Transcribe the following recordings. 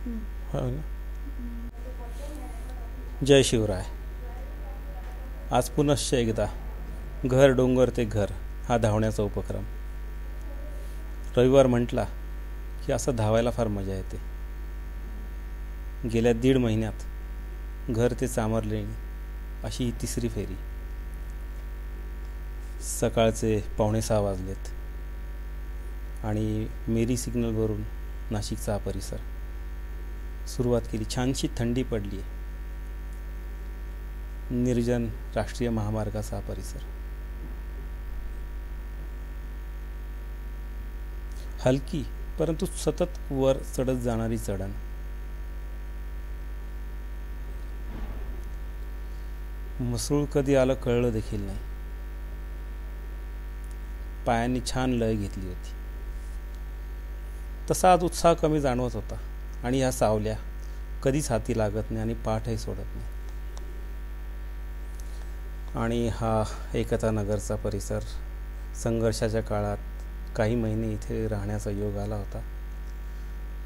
हो ना. जय शिवराय. आज पुनश्च एकदा घर डोंगर ते घर हा धावण्याचा उपक्रम. रविवार म्हटला की असं धावायला फार मजा येते. गेल्या 1.5 महिन्यात घर ते चामरलेणी अशी ही 3री फेरी. सकाळचे 5:45 वाजलेत आणि मेरी सिग्नलवरून नाशिकचा हा परिसर. सुरुवात केली. छानशी थंडी पडली आहे. निर्जन राष्ट्रीय महामार्गाचा हा परिसर. हलकी परंतु सतत वर चढत जाणारी चढण. मसरूळ कधी आलं कळलं देखील नाही. पायांनी छान लय घेतली होती. तसा आज उत्साह कमी जाणवत होता आणि ह्या सावल्या कधीच हाती लागत नाही आणि पाठही सोडत नाही. आणि हा एकता नगरचा परिसर. संघर्षाच्या काळात काही महिने इथे राहण्याचा योग आला होता.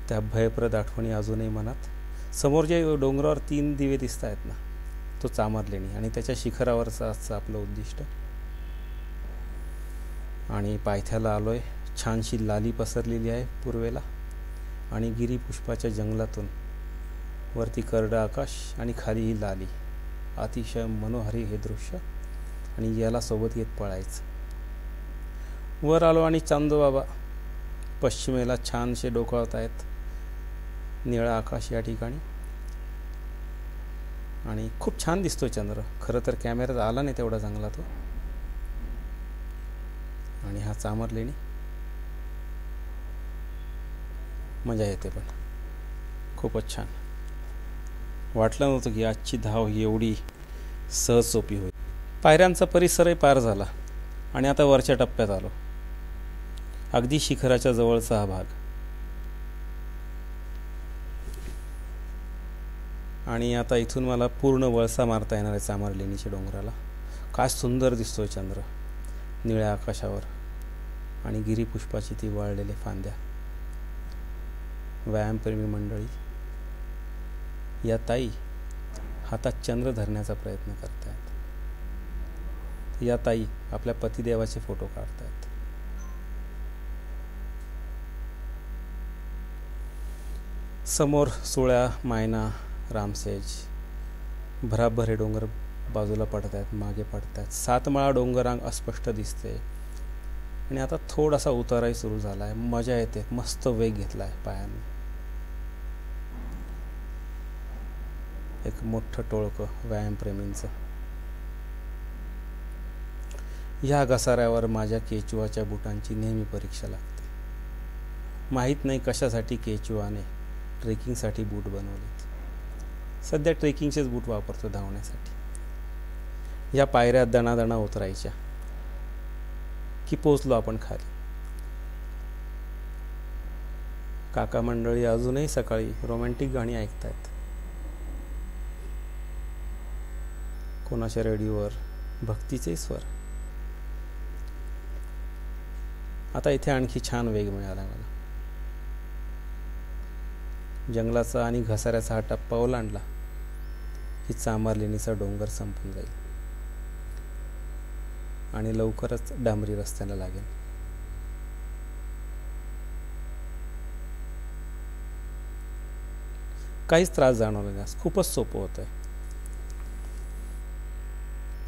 त्या भयप्रद आठवणी अजूनही मनात. समोर जे डोंगरावर 3 दिवे दिसत आहेत ना, तो चामरलेणी आणि त्याच्या शिखरावरचं असं आपलं उद्दिष्ट. आणि पायथ्याला आलोय. छानशी लाली पसरलेली आहे पूर्वेला आणि गिरीपुष्पाच्या जंगलातून वरती करडं आकाश आणि खाली ही लाली. अतिशय मनोहारी हे दृश्य आणि याला सोबत घेत पळायचं. वर आलो आणि चांदोबाबा पश्चिमेला छानसे डोकावत आहेत. निळा आकाश या ठिकाणी आणि खूप छान दिसतोय चंद्र. खरं तर कॅमेऱ्यात आला नाही तेवढा चांगला तो. आणि हा चामरलेणी. मजा येते पण खूपच छान. वाटलं नव्हतं की आजची धाव ही एवढी सहज सोपी होईल. पायऱ्यांचा परिसरही पार झाला आणि आता वरच्या टप्प्यात आलो. अगदी शिखराच्या जवळचा हा भाग. आणि आता इथून मला पूर्ण वळसा मारता येणार आहे चामरलेणीच्या डोंगराला. काय सुंदर दिसतोय चंद्र निळ्या आकाशावर आणि गिरीपुष्पाची ती वाळलेले फांद्या. व्यायामप्रेमी मंडळी, या ताई हातात चंद्र धरण्याचा प्रयत्न करतायत. या ताई आपल्या पतिदेवाचे फोटो काढतायत. समोर सुळ्या, मायना, रामसेज, भराभर हे डोंगर बाजूला पडत आहेत, मागे पडत आहेत. 7 माळा डोंगरांग अस्पष्ट दिसते आणि आता थोडासा उताराही सुरू झाला आहे. मजा येते. मस्त वेग घेतला आहे पायांनी. एक मोठं टोळकं व्यायामप्रेमींचं. ह्या घसाऱ्यावर माझ्या केचुआच्या बुटांची नेहमी परीक्षा लागते. माहीत नाही कशासाठी केचुआने ट्रेकिंगसाठी बूट बनवलेत. सध्या ट्रेकिंगचेच बूट वापरतो धावण्यासाठी. या पायऱ्या दणादणा उतरायच्या की पोचलो आपण खाली. काका मंडळी अजूनही सकाळी रोमॅन्टिक गाणी ऐकतायत. कोणाच्या रेडिओवर भक्तीचे स्वर. आता इथे आणखी छान वेग मिळाला मला. जंगलाचा आणि घसाऱ्याचा हा टप्पा ओलांडला की चामरलेणीचा डोंगर संपून जाईल आणि लवकरच डांबरी रस्त्याला लागेल. काहीच त्रास जाणवला नाही. खूपच सोपं होतंय.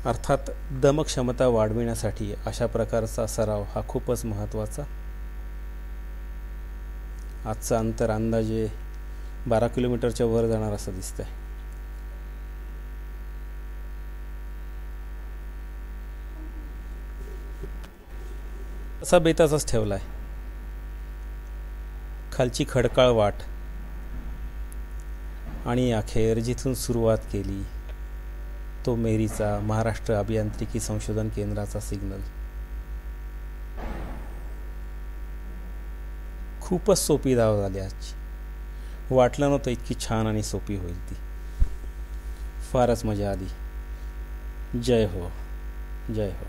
अर्थात दमक्षमता वाढविण्यासाठी अशा प्रकारचा सराव हा खूपच महत्त्वाचा. आजचं अंतर अंदाजे 12 किलोमीटरच्या वर जाणार असं दिसतंय. असा बेताचाच ठेवलाय. खालची खडकाळ वाट आणि अखेर जिथून सुरुवात केली तो मेरीचा महाराष्ट्र अभियांत्रिकी संशोधन केंद्राचा सिग्नल. खूपच सोपी धाव झाली आजची. वाटलं नव्हतं इतकी छान आणि सोपी होईल ती. फारच मजा आली. जय हो, जय हो.